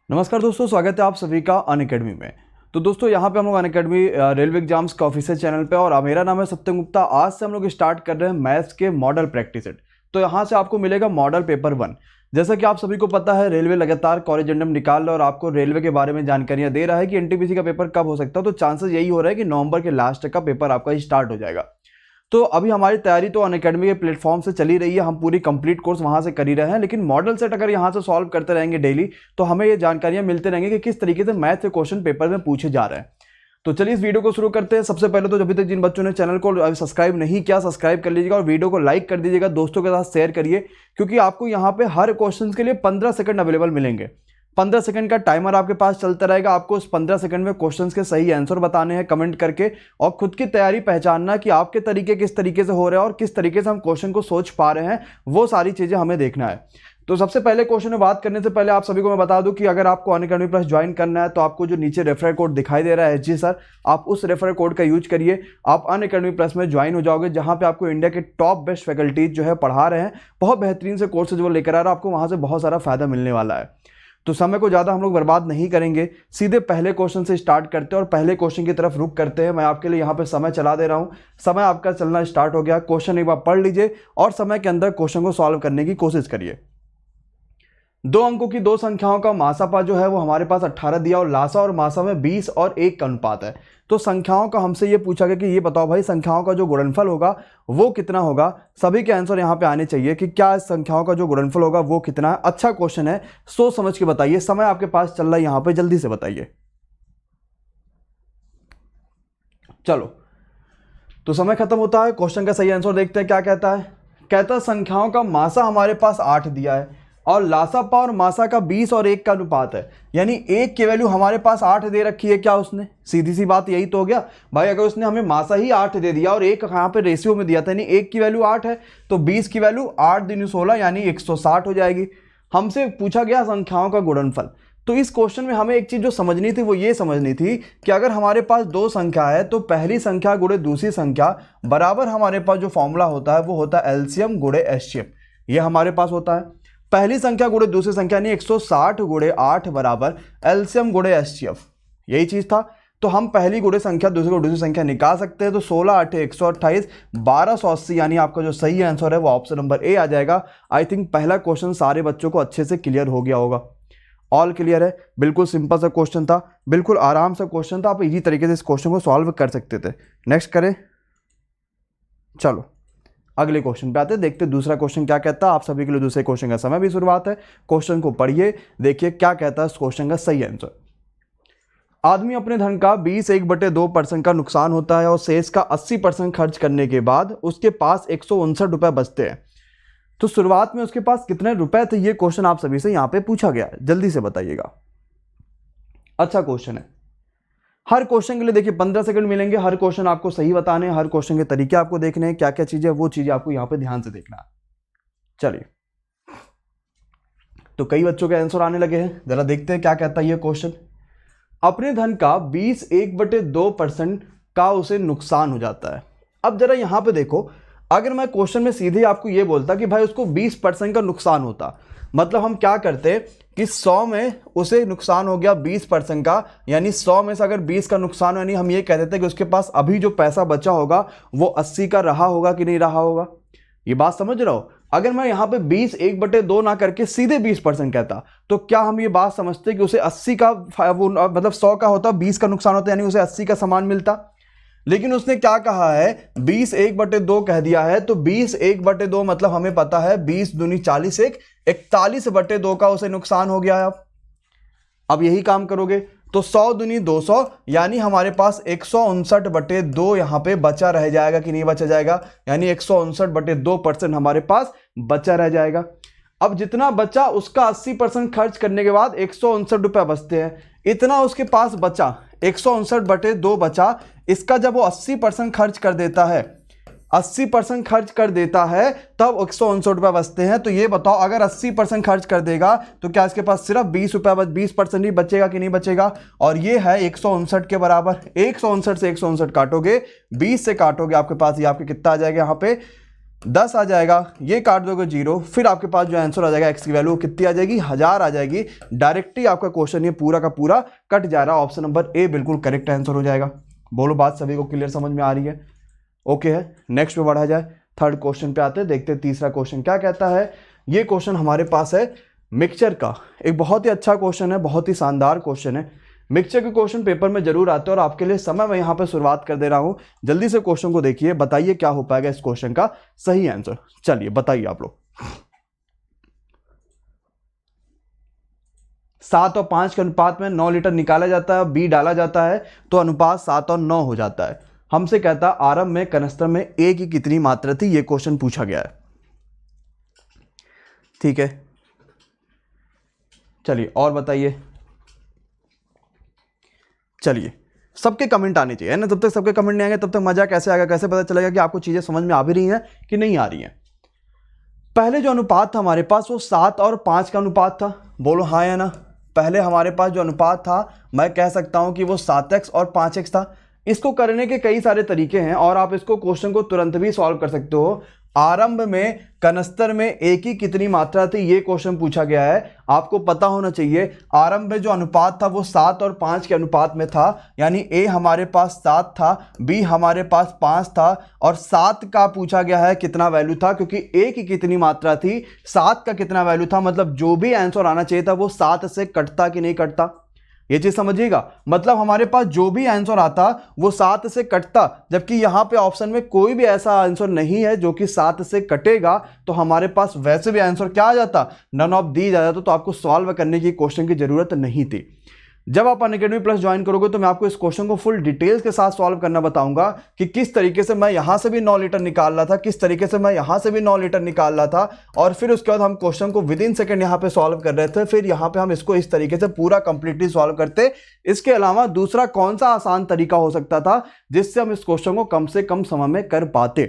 नमस्कार दोस्तों, स्वागत है आप सभी का अनअकैडमी में। तो दोस्तों यहाँ पे हम लोग अनअकैडमी रेलवे एग्जाम्स का ऑफिशियल चैनल पे और मेरा नाम है सत्यम गुप्ता। आज से हम लोग स्टार्ट कर रहे हैं मैथ्स के मॉडल प्रैक्टिस सेट। तो यहाँ से आपको मिलेगा मॉडल पेपर 1। जैसा कि आप सभी को पता है, रेलवे लगातार कॉरिजेंडम निकाल रहा है और आपको रेलवे के बारे में जानकारियां दे रहा है कि एनटीपीसी का पेपर कब हो सकता है। तो चांसेस यही हो रहा है कि नवंबर के लास्ट तक का पेपर आपका स्टार्ट हो जाएगा। तो अभी हमारी तैयारी तो अनअकैडमी के प्लेटफॉर्म से चली रही है, हम पूरी कंप्लीट कोर्स वहां से कर ही रहे हैं। लेकिन मॉडल सेट अगर यहां से सॉल्व करते रहेंगे डेली, तो हमें ये जानकारियां मिलते रहेंगी कि किस तरीके से मैथ के क्वेश्चन पेपर में पूछे जा रहे हैं। तो चलिए इस वीडियो को शुरू करते हैं। सबसे पहले तो अभी तक जिन बच्चों ने चैनल को अभी सब्सक्राइब नहीं किया, सब्सक्राइब कर लीजिएगा और वीडियो को लाइक कर दीजिएगा, दोस्तों के साथ शेयर करिए, क्योंकि आपको यहाँ पे हर क्वेश्चन के लिए 15 सेकंड अवेलेबल मिलेंगे। 15 सेकंड का टाइमर आपके पास चलता रहेगा। आपको उस 15 सेकंड में क्वेश्चंस के सही आंसर बताने हैं कमेंट करके, और खुद की तैयारी पहचानना कि आपके तरीके किस तरीके से हो रहे हैं और किस तरीके से हम क्वेश्चन को सोच पा रहे हैं, वो सारी चीजें हमें देखना है। तो सबसे पहले क्वेश्चन में बात करने से पहले आप सभी को मैं बता दूं कि अगर आपको अनअकैडमी प्लस ज्वाइन करना है तो आपको जो नीचे रेफरल कोड दिखाई दे रहा है जी सर, आप उस रेफरल कोड का यूज करिए। आप अनअकैडमी प्लस में ज्वाइन हो जाओगे, जहां पे आपको इंडिया के टॉप बेस्ट फैकल्टीज जो है पढ़ा रहे हैं, बहुत बेहतरीन से कोर्सेज वो लेकर आ रहा है। आपको वहां से बहुत सारा फायदा मिलने वाला है। तो समय को ज़्यादा हम लोग बर्बाद नहीं करेंगे, सीधे पहले क्वेश्चन से स्टार्ट करते हैं और पहले क्वेश्चन की तरफ रुक करते हैं। मैं आपके लिए यहाँ पे समय चला दे रहा हूँ। समय आपका चलना स्टार्ट हो गया। क्वेश्चन एक बार पढ़ लीजिए और समय के अंदर क्वेश्चन को सॉल्व करने की कोशिश करिए। 2 अंकों की 2 संख्याओं का मासापा जो है वो हमारे पास 18 दिया और लासा और मासा में 20 और 1 का अनुपात है। तो संख्याओं का हमसे ये पूछा गया कि ये बताओ भाई, संख्याओं का जो गुणनफल होगा वो कितना होगा। सभी के आंसर यहाँ पे आने चाहिए कि क्या इस संख्याओं का जो गुणनफल होगा वो कितना है। अच्छा क्वेश्चन है, सोच समझ के बताइए। समय आपके पास चल रहा है यहाँ पे, जल्दी से बताइए। चलो, तो समय खत्म होता है। क्वेश्चन का सही आंसर देखते हैं क्या कहता है। कहता है संख्याओं का मासा हमारे पास 8 दिया है और लासापा और मासा का 20 और 1 का अनुपात है, यानी 1 की वैल्यू हमारे पास 8 दे रखी है। क्या उसने, सीधी सी बात यही तो हो गया भाई, अगर उसने हमें मासा ही 8 दे दिया और 1 यहाँ पे रेशियो में दिया था, यानी 1 की वैल्यू 8 है, तो 20 की वैल्यू 8 दूनी 16 यानी 160 हो जाएगी। हमसे पूछा गया संख्याओं का गुणनफल। तो इस क्वेश्चन में हमें एक चीज जो समझनी थी वो ये समझनी थी कि अगर हमारे पास 2 संख्या है तो पहली संख्या गुणे दूसरी संख्या बराबर, हमारे पास जो फॉर्मूला होता है वो होता है एलसीएम गुणे एचसीएफ। ये हमारे पास होता है पहली संख्या गुणे दूसरी संख्या, यानी 160 गुणे 8 बराबर एलसीएम गुणे एचसीएफ। यही चीज था। तो हम पहली गुणे संख्या दूसरी गुणे दूसरी संख्या निकाल सकते हैं। तो 16 8 128 1280, यानी आपका जो सही आंसर है वो ऑप्शन नंबर ए आ जाएगा। आई थिंक पहला क्वेश्चन सारे बच्चों को अच्छे से क्लियर हो गया होगा। ऑल क्लियर है। बिल्कुल सिंपल सा क्वेश्चन था, बिल्कुल आराम सा क्वेश्चन था। आप इजी तरीके से इस क्वेश्चन को सॉल्व कर सकते थे। नेक्स्ट करें, चलो अगले क्वेश्चन पे आते हैं, देखते दूसरा क्वेश्चन क्या कहता है। आप सभी के लिए दूसरे क्वेश्चन का समय भी शुरुआत है। क्वेश्चन को पढ़िए, देखिए क्या कहता है इस क्वेश्चन का सही आंसर। आदमी अपने धन का 20/2% का नुकसान होता है और शेष का 80% खर्च करने के बाद उसके पास 159 रुपए बचते हैं। तो शुरुआत में उसके पास कितने रुपए थे, ये क्वेश्चन आप सभी से यहां पे पूछा गया है, जल्दी से बताइएगा। अच्छा क्वेश्चन है। हर क्वेश्चन के लिए देखिए 15 सेकंड मिलेंगे। हर क्वेश्चन आपको सही बताने हैं, हर क्वेश्चन के तरीके आपको देखने हैं, क्या क्या चीजें वो चीजें आपको यहां पे ध्यान से देखना है। चलिए, तो कई बच्चों के आंसर आने लगे हैं, जरा देखते हैं क्या कहता है ये क्वेश्चन। अपने धन का 20/2% का उसे नुकसान हो जाता है। अब जरा यहां पे देखो, अगर मैं क्वेश्चन में सीधे आपको ये बोलता कि भाई उसको 20% का नुकसान होता, मतलब हम क्या करते कि 100 में उसे नुकसान हो गया 20% का, यानी 100 में से अगर 20 का नुकसान हो, यानी हम ये कह देते कि उसके पास अभी जो पैसा बचा होगा वो 80 का रहा होगा कि नहीं रहा होगा। ये बात समझ रहे हो। अगर मैं यहाँ पे 20 1/2 ना करके सीधे 20% कहता, तो क्या हम ये बात समझते कि उसे 80 का मतलब 100 का होता, 20 का नुकसान होता, यानी उसे 80 का सामान मिलता। लेकिन उसने क्या कहा है, 20 1/2 कह दिया है। तो 20 1/2 मतलब हमें पता है 20 दूनी 40 1 41/2 का उसे नुकसान हो गया है। अब यही काम करोगे तो 100 दूनी 200, यानी हमारे पास 159/2 यहां पे बचा रह जाएगा कि नहीं बचा जाएगा, यानी 159/2% हमारे पास बचा रह जाएगा। अब जितना बचा उसका 80% खर्च करने के बाद 159 रुपए बचते हैं। इतना उसके पास बचा, 159/2 बचा। इसका जब वो 80% खर्च कर देता है, 80% खर्च कर देता है, तब 159 रुपए बचते हैं। तो ये बताओ, अगर 80% खर्च कर देगा तो क्या इसके पास सिर्फ 20 रुपए 20% ही बचेगा कि नहीं बचेगा। और ये है 159 के बराबर। 159 से 159 काटोगे, 20 से काटोगे, आपके पास ये आपके कितना आ जाएगा यहाँ पे 10 आ जाएगा, ये काट दोगे 0, फिर आपके पास जो आंसर आ जाएगा x की वैल्यू कितनी आ जाएगी, 1000 आ जाएगी। डायरेक्टली आपका क्वेश्चन ये पूरा का पूरा कट जा रहा है। ऑप्शन नंबर ए बिल्कुल करेक्ट आंसर हो जाएगा। बोलो बात सभी को क्लियर समझ में आ रही है? ओके है। नेक्स्ट पे बढ़ा जाए, थर्ड क्वेश्चन पे आते हैं, देखते हैं तीसरा क्वेश्चन क्या कहता है। ये क्वेश्चन हमारे पास है मिक्सचर का, एक बहुत ही अच्छा क्वेश्चन है, बहुत ही शानदार क्वेश्चन है। मिक्सचर के क्वेश्चन पेपर में जरूर आते हैं और आपके लिए समय मैं यहाँ पे शुरुआत कर दे रहा हूँ। जल्दी से क्वेश्चन को देखिए, बताइए क्या हो पाएगा इस क्वेश्चन का सही आंसर। चलिए बताइए आप लोग। 7 और 5 के अनुपात में 9 लीटर निकाला जाता है, बी डाला जाता है तो अनुपात 7 और 9 हो जाता है। हमसे कहता है आरंभ में कनस्तर में ए की कितनी मात्रा थी, ये क्वेश्चन पूछा गया है। ठीक है, चलिए और बताइए। चलिए सबके कमेंट आने चाहिए ना, जब तक सबके कमेंट नहीं आएंगे तब तक मजा कैसे आएगा, कैसे पता चलेगा कि आपको चीजें समझ में आ भी रही हैं कि नहीं आ रही हैं। पहले जो अनुपात था हमारे पास वो 7 और 5 का अनुपात था, बोलो हाँ या ना। पहले हमारे पास जो अनुपात था मैं कह सकता हूं कि वो 7x और 5x था। इसको करने के कई सारे तरीके हैं और आप इसको क्वेश्चन को तुरंत भी सॉल्व कर सकते हो। आरंभ में कनस्तर में ए की कितनी मात्रा थी, ये क्वेश्चन पूछा गया है। आपको पता होना चाहिए आरंभ में जो अनुपात था वो 7 और 5 के अनुपात में था, यानी ए हमारे पास 7 था, बी हमारे पास 5 था और 7 का पूछा गया है कितना वैल्यू था, क्योंकि ए की कितनी मात्रा थी, 7 का कितना वैल्यू था, मतलब जो भी आंसर आना चाहिए था वो 7 से कटता कि नहीं कटता, ये चीज समझिएगा। मतलब हमारे पास जो भी आंसर आता वो 7 से कटता, जबकि यहां पे ऑप्शन में कोई भी ऐसा आंसर नहीं है जो कि 7 से कटेगा, तो हमारे पास वैसे भी आंसर क्या आ जाता, नन ऑफ दीज आ जाता। तो आपको सॉल्व करने की क्वेश्चन की जरूरत नहीं थी। जब आप अनअकैडमी प्लस ज्वाइन करोगे तो मैं आपको इस क्वेश्चन को फुल डिटेल्स के साथ सॉल्व करना बताऊंगा कि किस तरीके से मैं यहां से भी 9 लीटर निकाल रहा था, किस तरीके से मैं यहां से भी 9 लीटर निकाल रहा था, और फिर उसके बाद हम क्वेश्चन को विद इन सेकंड यहां पे सॉल्व कर रहे थे। फिर यहां पे हम इसको इस तरीके से पूरा कंप्लीटली सॉल्व करते। इसके अलावा दूसरा कौन सा आसान तरीका हो सकता था जिससे हम इस क्वेश्चन को कम से कम समय में कर पाते।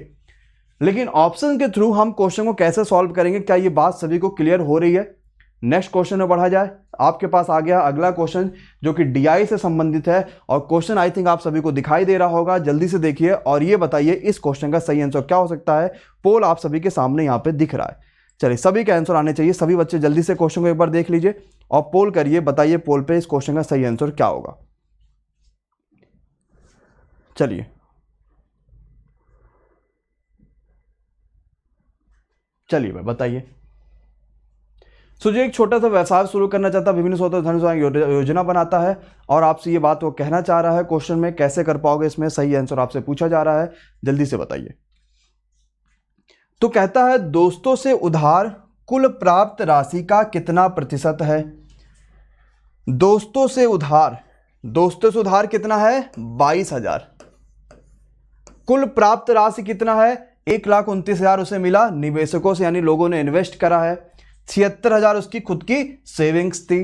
लेकिन ऑप्शन के थ्रू हम क्वेश्चन को कैसे सॉल्व करेंगे, क्या ये बात सभी को क्लियर हो रही है? नेक्स्ट क्वेश्चन में बढ़ा जाए। आपके पास आ गया अगला क्वेश्चन जो कि डीआई से संबंधित है और क्वेश्चन आई थिंक आप सभी को दिखाई दे रहा होगा। जल्दी से देखिए और ये बताइए इस क्वेश्चन का सही आंसर क्या हो सकता है। पोल आप सभी के सामने यहाँ पे दिख रहा है। चलिए सभी के आंसर आने चाहिए, सभी बच्चे जल्दी से क्वेश्चन को एक बार देख लीजिए और पोल करिए, बताइए पोल पे इस क्वेश्चन का सही आंसर क्या होगा। चलिए चलिए भाई बताइए। जो एक छोटा सा व्यवसाय शुरू करना चाहता है, विभिन्न स्रोतों धन योजना बनाता है और आपसे ये बात वो कहना चाह रहा है क्वेश्चन में, कैसे कर पाओगे इसमें सही आंसर आपसे पूछा जा रहा है, जल्दी से बताइए। तो कहता है दोस्तों से उधार कुल प्राप्त राशि का कितना प्रतिशत है। दोस्तों से उधार कितना है, 22,000। कुल प्राप्त राशि कितना है, 1,29,000 उसे मिला निवेशकों से, यानी लोगों ने इन्वेस्ट करा है। 76,000 उसकी खुद की सेविंग्स थी।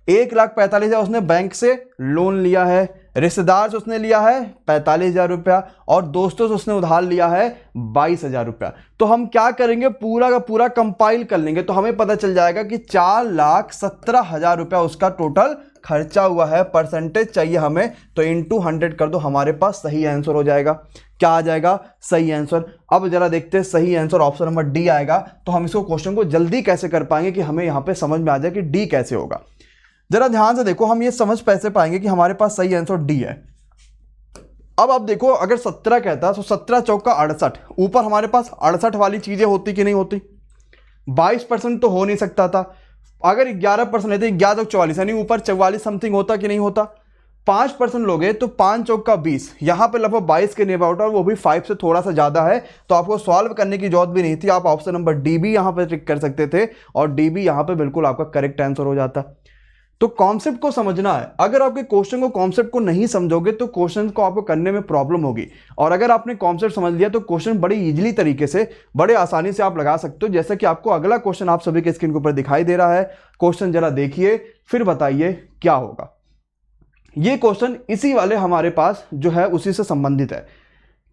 1,45,000 उसने बैंक से लोन लिया है, रिश्तेदार से उसने लिया है 45,000 रुपया और दोस्तों से उसने उधार लिया है 22,000 रुपया। तो हम क्या करेंगे, पूरा का पूरा कंपाइल कर लेंगे तो हमें पता चल जाएगा कि 4,17,000 रुपया उसका टोटल खर्चा हुआ है। परसेंटेज चाहिए हमें तो इंटू 100 कर दो, हमारे पास सही आंसर हो जाएगा। क्या आ जाएगा, सही आंसर। अब जरा देखते हैं सही आंसर ऑप्शन नंबर डी आएगा। तो हम इसको क्वेश्चन को जल्दी कैसे कर पाएंगे कि हमें यहां पे समझ में आ जाए कि डी कैसे होगा। जरा ध्यान से देखो, हम ये समझ कैसे पाएंगे कि हमारे पास सही आंसर डी है। अब आप देखो अगर 17 कहता तो 17 चौका 68, ऊपर हमारे पास 68 वाली चीजें होती कि नहीं होती। 22% तो हो नहीं सकता था। अगर 11% लेते 11 44, यानी ऊपर 44 समथिंग होता कि नहीं होता। 5% लोगे तो 5 चौक का 20, यहां पे लगभग 22 के नियर आउट, और वो भी 5 से थोड़ा सा ज्यादा है। तो आपको सॉल्व करने की जरूरत भी नहीं थी, आप ऑप्शन नंबर डी भी यहां पे टिक कर सकते थे और डी भी यहां पे बिल्कुल आपका करेक्ट आंसर हो जाता। तो कॉन्सेप्ट को समझना है। अगर आपके क्वेश्चन को कॉन्सेप्ट को नहीं समझोगे तो क्वेश्चन को आपको करने में प्रॉब्लम होगी, और अगर आपने कॉन्सेप्ट समझ लिया तो क्वेश्चन बड़ी इजीली तरीके से, बड़े आसानी से आप लगा सकते हो। जैसे कि आपको अगला क्वेश्चन आप सभी के स्क्रीन के ऊपर दिखाई दे रहा है। क्वेश्चन जरा देखिए फिर बताइए क्या होगा। ये क्वेश्चन इसी वाले हमारे पास जो है उसी से संबंधित है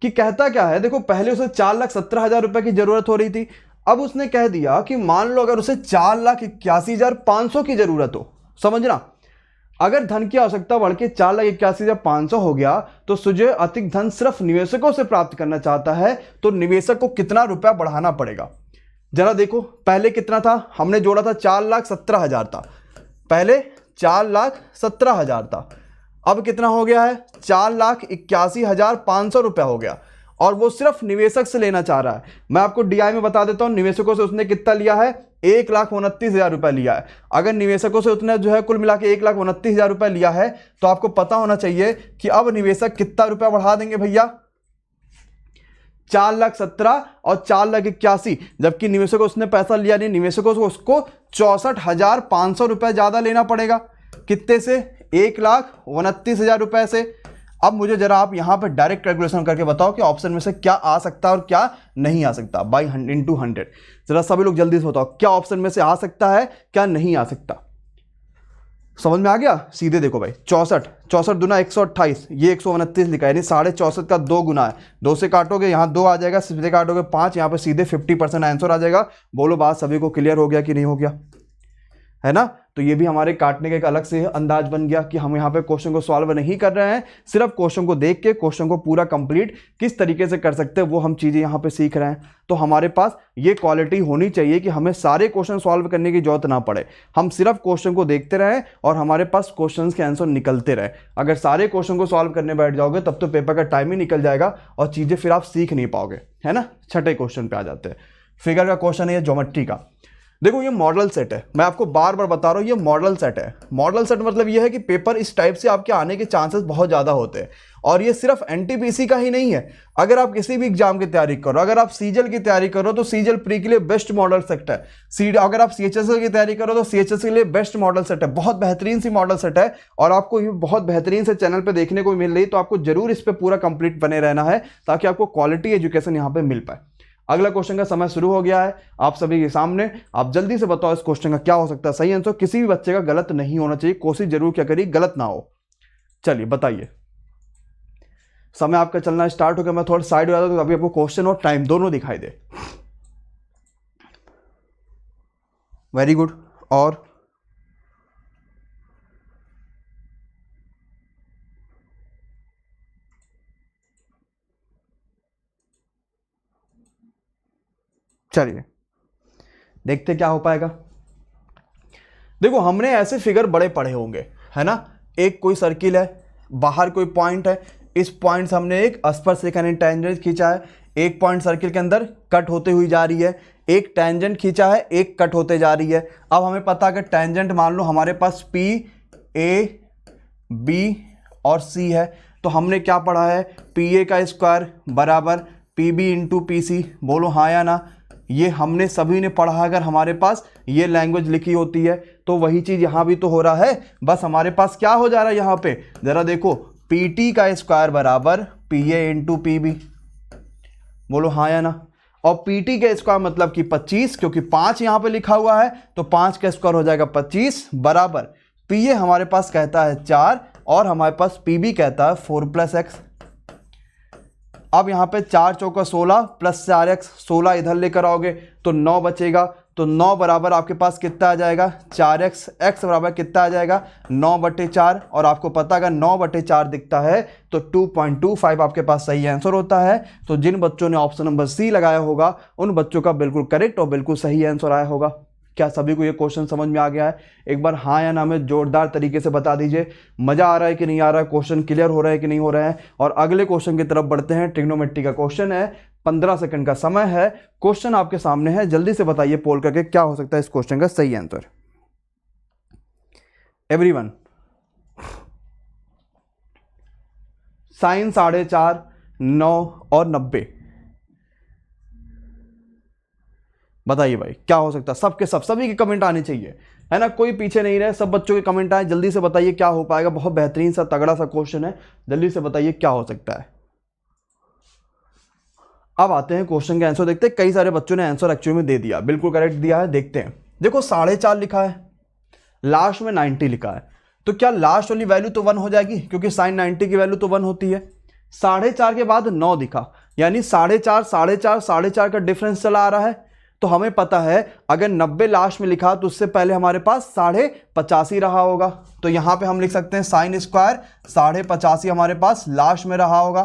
कि कहता क्या है। देखो पहले उसे 4,17,000 रुपए की जरूरत हो रही थी, अब उसने कह दिया कि मान लो अगर उसे 4,81,500 की जरूरत हो, समझना अगर धन की आवश्यकता बढ़ के 4,81,500 हो गया तो सुजय अधिक धन सिर्फ निवेशकों से प्राप्त करना चाहता है, तो निवेशक को कितना रुपया बढ़ाना पड़ेगा? जरा देखो, पहले कितना था, हमने जोड़ा था 4,17,000 था, पहले 4,17,000 था, अब कितना हो गया है 4,81,500 रुपया हो गया, और वो सिर्फ निवेशक से लेना चाह रहा है। मैं आपको डीआई में बता देता हूं, निवेशकों से उसने कितना लिया है, 1,29,000 रुपया लिया है। अगर निवेशकों से उसने जो है कुल मिला के 1,29,000 रुपया लिया है, तो आपको पता होना चाहिए कि अब निवेशक कितना रुपया बढ़ा देंगे भैया, 4,17,000 और 4,81,000, जबकि निवेशकों उसने पैसा लिया नहीं, निवेशकों को उसको 64,500 रुपया ज्यादा लेना पड़ेगा। कितने से? 1,29,000 रुपए से। अब मुझे जरा आप यहां पर डायरेक्ट कैलकुलेशन करके बताओ कि ऑप्शन में से क्या आ सकता है और क्या नहीं आ सकता, बाई 100 जरा सभी लोग जल्दी से बताओ, क्या ऑप्शन में से आ सकता है, क्या नहीं आ सकता? समझ में आ गया? सीधे देखो भाई, 64 दूना 128, ये 129 लिखा है, यानी 64.5 का 2 गुना है। 2 से काटोगे यहाँ 2 आ जाएगा, सीधे काटोगे 5, यहाँ पे सीधे 50% आंसर आ जाएगा। बोलो बात सभी को क्लियर हो गया कि नहीं हो गया, है ना? तो ये भी हमारे काटने का एक अलग से अंदाज बन गया कि हम यहाँ पे क्वेश्चन को सॉल्व नहीं कर रहे हैं, सिर्फ क्वेश्चन को देख के क्वेश्चन को पूरा कंप्लीट किस तरीके से कर सकते हैं वो हम चीजें यहाँ पे सीख रहे हैं। तो हमारे पास ये क्वालिटी होनी चाहिए कि हमें सारे क्वेश्चन सॉल्व करने की जरूरत ना पड़े, हम सिर्फ क्वेश्चन को देखते रहें और हमारे पास क्वेश्चन के आंसर निकलते रहे। अगर सारे क्वेश्चन को सॉल्व करने बैठ जाओगे तब तो पेपर का टाइम ही निकल जाएगा और चीजें फिर आप सीख नहीं पाओगे, है ना? छठे क्वेश्चन पे आ जाते हैं। फिगर का क्वेश्चन है, ज्योमेट्री का। देखो ये मॉडल सेट है, मैं आपको बार बार बता रहा हूँ, ये मॉडल सेट है। मॉडल सेट मतलब ये है कि पेपर इस टाइप से आपके आने के चांसेस बहुत ज़्यादा होते हैं। और ये सिर्फ एनटीपीसी का ही नहीं है, अगर आप किसी भी एग्जाम की तैयारी करो, अगर आप सीजीएल की तैयारी करो तो सीजीएल प्री के लिए बेस्ट मॉडल सेट है। अगर आप सीएचएसएल की तैयारी करो तो सीएचएसएल के लिए बेस्ट मॉडल सेट है, बहुत बेहतरीन सी मॉडल सेट है। और आपको ये बहुत बेहतरीन से चैनल पर देखने को मिल रही, तो आपको जरूर इस पर पूरा कंप्लीट बने रहना है ताकि आपको क्वालिटी एजुकेशन यहाँ पे मिल पाए। अगला क्वेश्चन का समय शुरू हो गया है आप सभी के सामने। आप जल्दी से बताओ इस क्वेश्चन का क्या हो सकता है सही आंसर। किसी भी बच्चे का गलत नहीं होना चाहिए, कोशिश जरूर क्या करिए गलत ना हो। चलिए बताइए, समय आपका चलना स्टार्ट हो गया। मैं थोड़ा साइड हो जाता हूं तो अभी आपको क्वेश्चन और टाइम दोनों दिखाई दे। Very good. और चलिए देखते क्या हो पाएगा। देखो हमने ऐसे फिगर बड़े पढ़े होंगे, है ना? एक कोई सर्किल है, बाहर कोई पॉइंट है, इस पॉइंट से हमने एक स्पर्शरेखा यानी टेंजेंट खींचा है, एक पॉइंट सर्किल के अंदर कट होते हुई जा रही है, एक टेंजेंट खींचा है, एक कट होते जा रही है। अब हमें पता है कि टेंजेंट मान लो हमारे पास पी ए बी और सी है, तो हमने क्या पढ़ा है, पी ए का स्क्वायर बराबर P B into P C. बोलो हाँ या ना? ये हमने सभी ने पढ़ा। अगर हमारे पास ये लैंग्वेज लिखी होती है तो वही चीज यहां भी तो हो रहा है, बस हमारे पास क्या हो जा रहा है यहां पे, जरा देखो, पी टी का स्क्वायर बराबर P A into P B. बोलो हाँ या ना? और पी टी का स्क्वायर मतलब कि 25, क्योंकि 5 यहां पे लिखा हुआ है तो 5 का स्क्वायर हो जाएगा 25 बराबर पी ए हमारे पास कहता है 4 और हमारे पास पी बी कहता है 4 + x। अब यहाँ पे 4 चौका 16 प्लस 4x, 16 इधर लेकर आओगे तो 9 बचेगा, तो 9 बराबर आपके पास कितना आ जाएगा 4x, x बराबर कितना आ जाएगा 9/4। और आपको पता अगर 9/4 दिखता है तो 2.25 आपके पास सही आंसर होता है। तो जिन बच्चों ने ऑप्शन नंबर सी लगाया होगा उन बच्चों का बिल्कुल करेक्ट और बिल्कुल सही आंसर आया होगा। क्या सभी को ये क्वेश्चन समझ में आ गया है? एक बार हाँ या ना में जोरदार तरीके से बता दीजिए, मजा आ रहा है कि नहीं आ रहा है, क्वेश्चन क्लियर हो रहा है कि नहीं हो रहा है। और अगले क्वेश्चन की तरफ बढ़ते हैं। ट्रिग्नोमेट्री का क्वेश्चन है, 15 सेकंड का समय है, क्वेश्चन आपके सामने है, जल्दी से बताइए पोल करके क्या हो सकता है इस क्वेश्चन का सही आंसर। एवरीवन, साइन 4.5, 9 और 90, बताइए भाई क्या हो सकता है। सबके सब सभी के कमेंट आने चाहिए, है ना? कोई पीछे नहीं रहे, सब बच्चों के कमेंट आए। जल्दी से बताइए क्या हो पाएगा। बहुत बेहतरीन सा तगड़ा सा क्वेश्चन है, जल्दी से बताइए क्या हो सकता है। अब आते हैं क्वेश्चन के आंसर देखते हैं। कई सारे बच्चों ने आंसर एक्चुअली में दे दिया, बिल्कुल करेक्ट दिया है। देखते हैं, देखो 4.5 लिखा है, लास्ट में 90 लिखा है, तो क्या लास्ट वाली वैल्यू तो 1 हो जाएगी, क्योंकि साइन 90 की वैल्यू तो 1 होती है। 4.5 के बाद 9 दिखा, यानी 4.5 का डिफरेंस चला आ रहा है, तो हमें पता है अगर 90 लास्ट में लिखा तो उससे पहले हमारे पास 85.5 रहा होगा। तो यहाँ पे हम लिख सकते हैं साइन स्क्वायर 85.5 हमारे पास लास्ट में रहा होगा।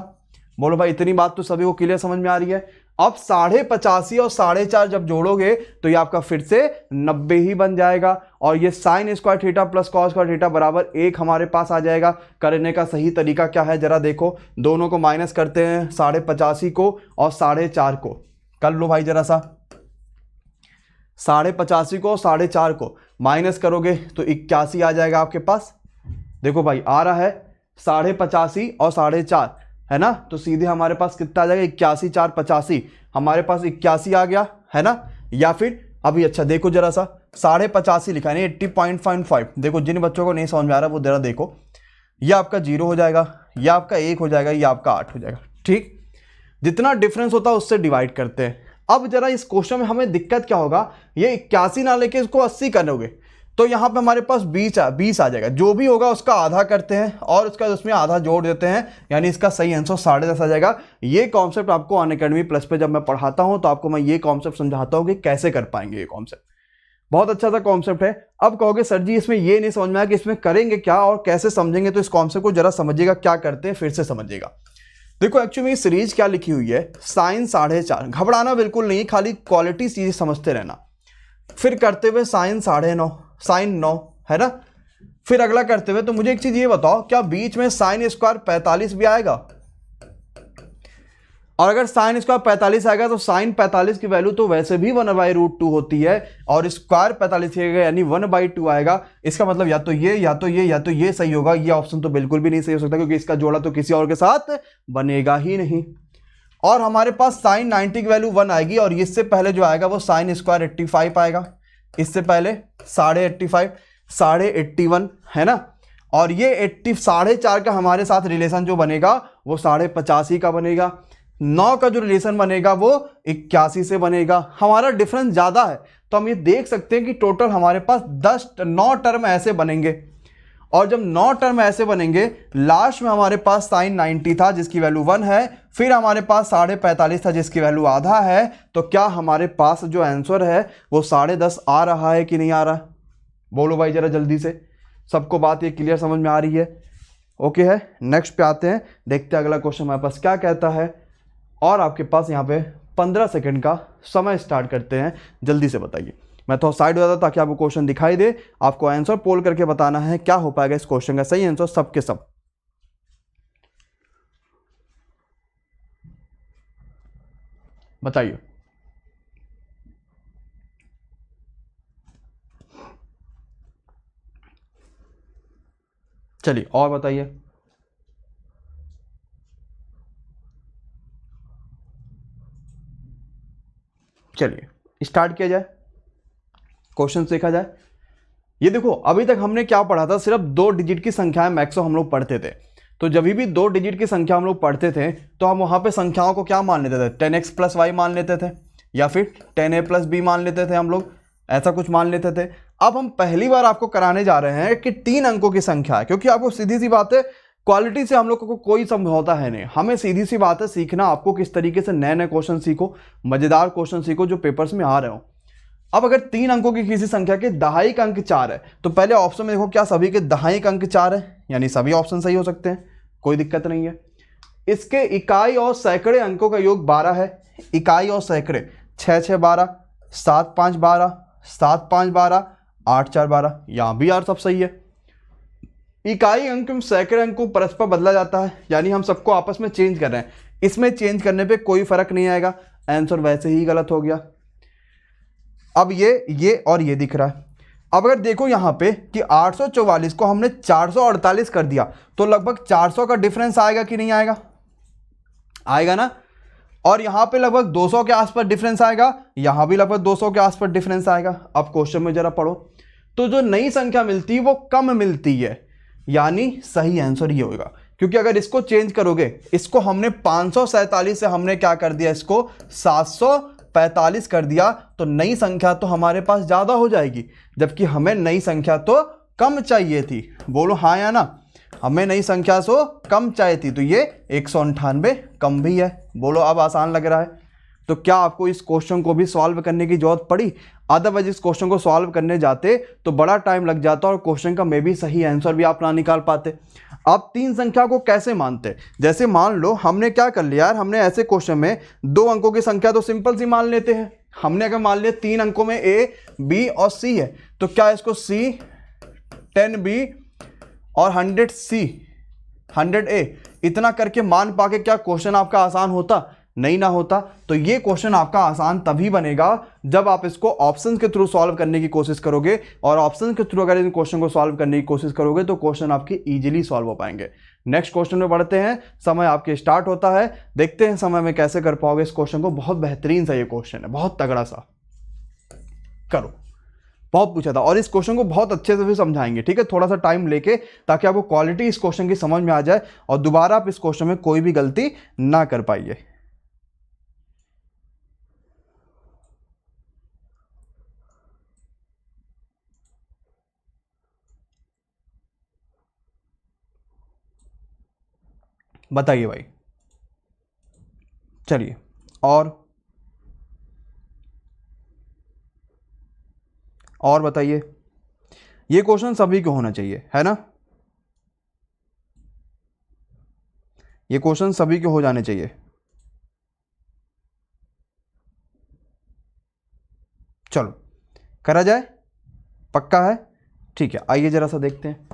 बोलो भाई इतनी बात तो सभी को क्लियर समझ में आ रही है। अब 85.5 और 4.5 जब जोड़ोगे तो ये आपका फिर से 90 ही बन जाएगा और ये sine square theta plus cos square theta बराबर 1 हमारे पास आ जाएगा। करने का सही तरीका क्या है जरा देखो, दोनों को माइनस करते हैं, 85.5 को और 4.5 को कर लो भाई जरा सा। 85.5 को और 4.5 को माइनस करोगे तो 81 आ जाएगा आपके पास। देखो भाई आ रहा है 85.5 और 4.5 है ना, तो सीधे हमारे पास कितना आ जाएगा 81 4 85, हमारे पास 81 आ गया है ना। या फिर अभी अच्छा देखो जरा सा 85.5 लिखा है 80.5। देखो जिन बच्चों को नहीं समझ में आ रहा वो जरा देखो, ये आपका 0 हो जाएगा, ये आपका 1 हो जाएगा, ये आपका 8 हो जाएगा। ठीक, जितना डिफरेंस होता है उससे डिवाइड करते हैं। अब जरा इस क्वेश्चन में हमें दिक्कत क्या होगा, ये 81 ना लेके इसको 80 करोगे तो यहाँ पे हमारे पास 20 आ जाएगा। जो भी होगा उसका आधा करते हैं और उसका उसमें आधा जोड़ देते हैं, यानी इसका सही आंसर 10.5 आ जाएगा। ये कॉन्सेप्ट आपको अनअकैडमी प्लस पे जब मैं पढ़ाता हूँ तो आपको मैं ये कॉन्सेप्ट समझाता हूँ कि कैसे कर पाएंगे। ये कॉन्सेप्ट बहुत अच्छा सा कॉन्सेप्ट है। अब कहोगे सर जी इसमें ये नहीं समझ में आया कि इसमें करेंगे क्या और कैसे समझेंगे, तो इस कॉन्सेप्ट को जरा समझिएगा क्या करते हैं, फिर से समझिएगा। देखो एक्चुअली ये सीरीज क्या लिखी हुई है, साइन 4.5, घबराना बिल्कुल नहीं, खाली क्वालिटी चीजें समझते रहना। फिर करते हुए साइन 9.5, साइन 9 है ना। फिर अगला करते हुए तो मुझे एक चीज ये बताओ, क्या बीच में साइन स्क्वायर 45 भी आएगा? और अगर साइन स्क्वायर 45 आएगा तो साइन 45 की वैल्यू तो वैसे भी 1/√2 होती है और स्क्वायर 45 यानी 1/2 आएगा। इसका मतलब या तो ये या तो ये या तो ये सही होगा। ये ऑप्शन तो बिल्कुल भी नहीं सही हो सकता क्योंकि इसका जोड़ा तो किसी और के साथ बनेगा ही नहीं। और हमारे पास साइन 90 की वैल्यू 1 आएगी और इससे पहले जो आएगा वो साइन स्क्वायर 85 आएगा, इससे पहले 85.5 81 है ना। और ये 4.5 का हमारे साथ रिलेशन जो बनेगा वो 85 का बनेगा। 9 का जो रिलेशन बनेगा वो 81 से बनेगा। हमारा डिफरेंस ज्यादा है तो हम ये देख सकते हैं कि टोटल हमारे पास 9 टर्म ऐसे बनेंगे और जब 9 टर्म ऐसे बनेंगे लास्ट में हमारे पास साइन 90 था जिसकी वैल्यू 1 है, फिर हमारे पास 45.5 था जिसकी वैल्यू आधा है। तो क्या हमारे पास जो आंसर है वो 10.5 आ रहा है कि नहीं आ रहा? बोलो भाई जरा जल्दी से, सबको बात ये क्लियर समझ में आ रही है? ओके है, नेक्स्ट पे आते हैं, देखते हैं अगला क्वेश्चन हमारे पास क्या कहता है। और आपके पास यहाँ पे 15 सेकेंड का समय स्टार्ट करते हैं, जल्दी से बताइए। मैं थोड़ा साइड हो जाता ताकि आपको क्वेश्चन दिखाई दे। आपको आंसर पोल करके बताना है क्या हो पाएगा इस क्वेश्चन का सही आंसर सब के सब। बताइए। चलिए और बताइए। चलिए स्टार्ट किया जाए, क्वेश्चन देखा जाए। ये देखो अभी तक हमने क्या पढ़ा था, सिर्फ 2 डिजिट की संख्याएं मैक्सिमम हम लोग पढ़ते थे। तो जब भी 2 डिजिट की संख्या हम लोग पढ़ते थे तो हम वहां पे संख्याओं को क्या मान लेते थे, 10x + y मान लेते थे या फिर 10a + b मान लेते थे, हम लोग ऐसा कुछ मान लेते थे। अब हम पहली बार आपको कराने जा रहे हैं कि 3 अंकों की संख्या है, क्योंकि आपको सीधी सी बात है क्वालिटी से हम लोग को कोई समझौता है नहीं। हमें सीधी सी बात है सीखना आपको किस तरीके से नए नए क्वेश्चन सीखो, मजेदार क्वेश्चन सीखो जो पेपर्स में आ रहे हो। अब अगर 3 अंकों की किसी संख्या के दहाई का अंक 4 है तो पहले ऑप्शन में देखो क्या सभी के दहाई का अंक 4 है, यानी सभी ऑप्शन सही हो सकते हैं, कोई दिक्कत नहीं है। इसके इकाई और सैकड़े अंकों का योग 12 है। इकाई और सैकड़े 6 6 12, 7 5 12, 7 5 12, 8 4 12, यहां भी यार सब सही है। इकाई अंक में सैकड़े अंक को परस्पर बदला जाता है, यानी हम सबको आपस में चेंज कर रहे हैं, इसमें चेंज करने पे कोई फर्क नहीं आएगा, आंसर वैसे ही गलत हो गया। अब ये और ये दिख रहा है। अब अगर देखो यहां पे कि 844 को हमने 448 कर दिया तो लगभग 400 का डिफरेंस आएगा कि नहीं आएगा? आएगा ना। और यहां पे लगभग 200 के आसपास डिफरेंस आएगा, यहां भी लगभग 200 के आसपास डिफरेंस आएगा। अब क्वेश्चन में जरा पढ़ो तो जो नई संख्या मिलती है वो कम मिलती है, यानी सही आंसर ये होगा। क्योंकि अगर इसको चेंज करोगे, इसको हमने 547 से हमने क्या कर दिया, इसको 745 कर दिया, तो नई संख्या तो हमारे पास ज्यादा हो जाएगी, जबकि हमें नई संख्या तो कम चाहिए थी। बोलो हाँ या ना, हमें नई संख्या से कम चाहिए थी, तो ये 198 कम भी है। बोलो अब आसान लग रहा है। तो क्या आपको इस क्वेश्चन को भी सॉल्व करने की जरूरत पड़ी? अदरवाइज इस क्वेश्चन को सॉल्व करने जाते तो बड़ा टाइम लग जाता और क्वेश्चन का मे बी सही आंसर भी आप ना निकाल पाते। आप 3 संख्या को कैसे मानते? जैसे मान लो हमने क्या कर लिया यार, हमने ऐसे क्वेश्चन में 2 अंकों की संख्या तो सिंपल सी मान लेते हैं। हमने अगर मान लिया 3 अंकों में A, B और C है, तो क्या इसको C, 10B और 100C, 100A इतना करके मान पाके क्या क्वेश्चन आपका आसान होता? नहीं ना होता। तो ये क्वेश्चन आपका आसान तभी बनेगा जब आप इसको ऑप्शन के थ्रू सॉल्व करने की कोशिश करोगे, और ऑप्शन के थ्रू अगर इन क्वेश्चन को सॉल्व करने की कोशिश करोगे तो क्वेश्चन आपके इजीली सॉल्व हो पाएंगे। नेक्स्ट क्वेश्चन में बढ़ते हैं। समय आपके स्टार्ट होता है, देखते हैं समय में कैसे कर पाओगे इस क्वेश्चन को। बहुत बेहतरीन सा ये क्वेश्चन है, बहुत तगड़ा सा। करो, बहुत पूछा था और इस क्वेश्चन को बहुत अच्छे से भी समझाएंगे, ठीक है, थोड़ा सा टाइम लेके, ताकि आपको क्वालिटी इस क्वेश्चन की समझ में आ जाए और दोबारा आप इस क्वेश्चन में कोई भी गलती ना कर पाइए। बताइए भाई, चलिए। और बताइए, ये क्वेश्चन सभी को होना चाहिए, है ना? ये क्वेश्चन सभी के हो जाने चाहिए। चलो करा जाए, पक्का है? ठीक है, आइए जरा सा देखते हैं।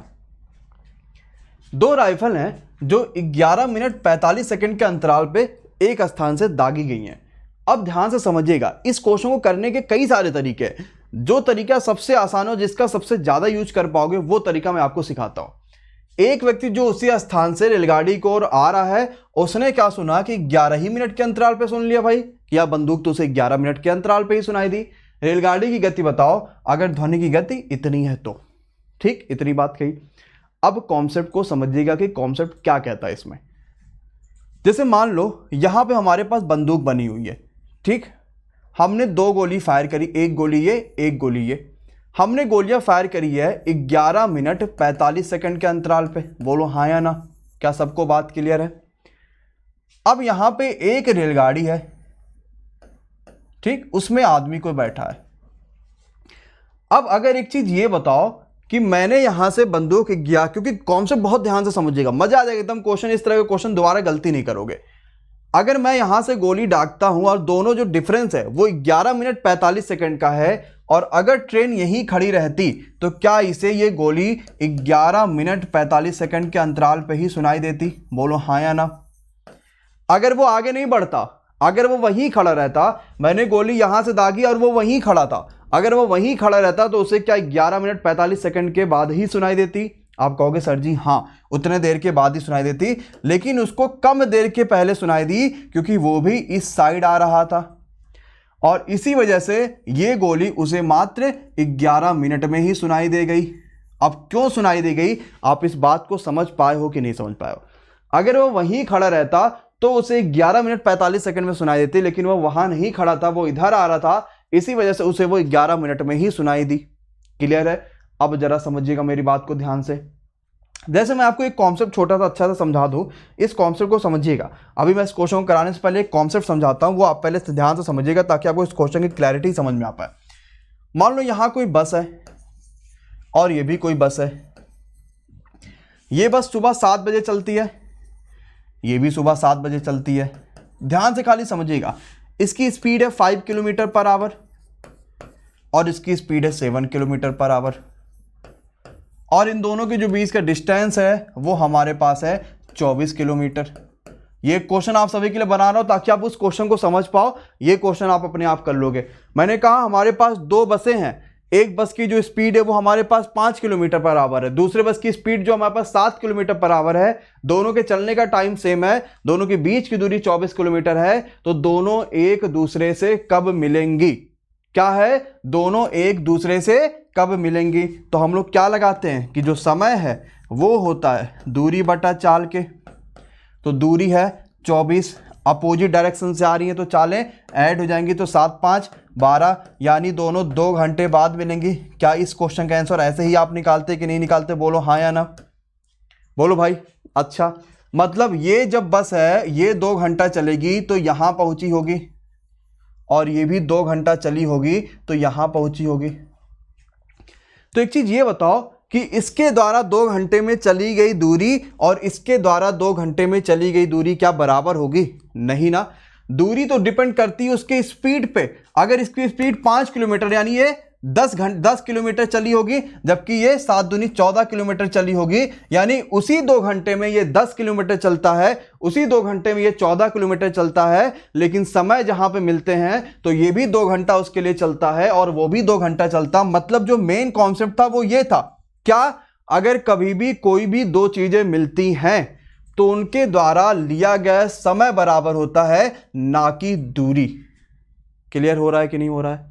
2 राइफल हैं जो 11 मिनट 45 सेकंड के अंतराल पे एक स्थान से दागी गई हैं। अब ध्यान से समझिएगा, इस क्वेश्चन को करने के कई सारे तरीके हैं। जो तरीका सबसे आसान हो, जिसका सबसे ज्यादा यूज कर पाओगे, वो तरीका मैं आपको सिखाता हूं। एक व्यक्ति जो उसी स्थान से रेलगाड़ी को ओर आ रहा है, उसने क्या सुना कि 11 ही मिनट के अंतराल पे सुन लिया भाई, या बंदूक तो उसे 11 मिनट के अंतराल पे ही सुनाई दी। रेलगाड़ी की गति बताओ, अगर ध्वनि की गति इतनी है तो। ठीक, इतनी बात कही। अब कॉन्सेप्ट को समझिएगा कि कॉन्सेप्ट क्या कहता है इसमें। जैसे मान लो यहां पे हमारे पास बंदूक बनी हुई है, ठीक, हमने 2 गोली फायर करी, एक गोली ये, एक गोली ये। हमने गोलियां फायर करी है 11 मिनट 45 सेकंड के अंतराल पे। बोलो हाँ या ना, क्या सबको बात क्लियर है? अब यहां पे एक रेलगाड़ी है, ठीक, उसमें आदमी कोई बैठा है। अब अगर एक चीज ये बताओ कि मैंने यहां से बंदूक गया, क्योंकि कॉन्सेप्ट बहुत ध्यान से समझिएगा, मजा आ जाएगा एकदम क्वेश्चन, इस तरह के क्वेश्चन दोबारा गलती नहीं करोगे। अगर मैं यहां से गोली दागता हूं और दोनों जो डिफरेंस है वो 11 मिनट 45 सेकंड का है, और अगर ट्रेन यहीं खड़ी रहती तो क्या इसे ये गोली 11 मिनट 45 सेकंड के अंतराल पे ही सुनाई देती? बोलो हाँ या ना। अगर वो आगे नहीं बढ़ता, अगर वो वहीं खड़ा रहता, मैंने गोली यहां से दागी और वो वहीं खड़ा था, अगर वो वहीं खड़ा रहता तो उसे क्या 11 मिनट 45 सेकंड के बाद ही सुनाई देती? आप कहोगे सर जी हाँ, उतने देर के बाद ही सुनाई देती, लेकिन उसको कम देर के पहले सुनाई दी, क्योंकि वो भी इस साइड आ रहा था, और इसी वजह से ये गोली उसे मात्र 11 मिनट में ही सुनाई दे गई। अब क्यों सुनाई दे गई, आप इस बात को समझ पाए हो कि नहीं समझ पाए हो? अगर वो वहीं खड़ा रहता तो उसे 11 मिनट 45 सेकंड में सुनाई देती, लेकिन वो वहां नहीं खड़ा था, वो इधर आ रहा था, इसी वजह से उसे वो 11 मिनट में ही सुनाई दी। क्लियर है? अब जरा समझिएगा मेरी बात को ध्यान से। जैसे मैं आपको एक कॉन्सेप्ट छोटा सा अच्छा सा समझा दूं, इस कॉन्सेप्ट को समझिएगा। अभी मैं इस क्वेश्चन को कराने से पहले एक कॉन्सेप्ट समझाता हूं, वो आप पहले से ध्यान से समझिएगा ताकि आपको इस क्वेश्चन की क्लैरिटी समझ में आ पाए। मान लो यहां कोई बस है और ये भी कोई बस है। ये बस सुबह 7 बजे चलती है, ये भी सुबह 7 बजे चलती है। ध्यान से खाली समझिएगा, इसकी स्पीड है 5 किलोमीटर पर आवर और इसकी स्पीड है 7 किलोमीटर पर आवर, और इन दोनों के जो बीच का डिस्टेंस है वो हमारे पास है 24 किलोमीटर। ये क्वेश्चन आप सभी के लिए बना रहा हूं ताकि आप उस क्वेश्चन को समझ पाओ। ये क्वेश्चन आप अपने आप कर लोगे। मैंने कहा हमारे पास 2 बसें हैं, एक बस की जो स्पीड है वो हमारे पास 5 किलोमीटर पर आवर है, दूसरे बस की स्पीड जो हमारे पास 7 किलोमीटर पर आवर है। दोनों के चलने का टाइम सेम है, दोनों के बीच की दूरी 24 किलोमीटर है, तो दोनों एक दूसरे से कब मिलेंगी? क्या है? दोनों एक दूसरे से कब मिलेंगी? तो हम लोग क्या लगाते हैं कि जो समय है वो होता है दूरी बटा चाल के। तो दूरी है 24, अपोजिट डायरेक्शन से आ रही है तो चालें ऐड हो जाएंगी, तो 7 5 12, यानी दोनों 2 घंटे बाद मिलेंगी। क्या इस क्वेश्चन का आंसर ऐसे ही आप निकालते कि नहीं निकालते? बोलो हाँ या ना, बोलो भाई। अच्छा, मतलब ये जब बस है ये 2 घंटा चलेगी तो यहां पहुंची होगी, और ये भी 2 घंटा चली होगी तो यहाँ पहुँची होगी। तो एक चीज़ ये बताओ कि इसके द्वारा 2 घंटे में चली गई दूरी और इसके द्वारा 2 घंटे में चली गई दूरी क्या बराबर होगी? नहीं ना। दूरी तो डिपेंड करती है उसके स्पीड पे। अगर इसकी स्पीड 5 किलोमीटर यानी ये 10 किलोमीटर चली होगी, जबकि ये 7 दूनी 14 किलोमीटर चली होगी, यानी उसी 2 घंटे में ये 10 किलोमीटर चलता है, उसी 2 घंटे में ये 14 किलोमीटर चलता है। लेकिन समय जहां पे मिलते हैं तो ये भी 2 घंटा उसके लिए चलता है और वो भी 2 घंटा चलता। मतलब जो मेन कॉन्सेप्ट था वो ये था, क्या अगर कभी भी कोई भी 2 चीजें मिलती हैं तो उनके द्वारा लिया गया समय बराबर होता है, ना कि दूरी। क्लियर हो रहा है कि नहीं हो रहा है?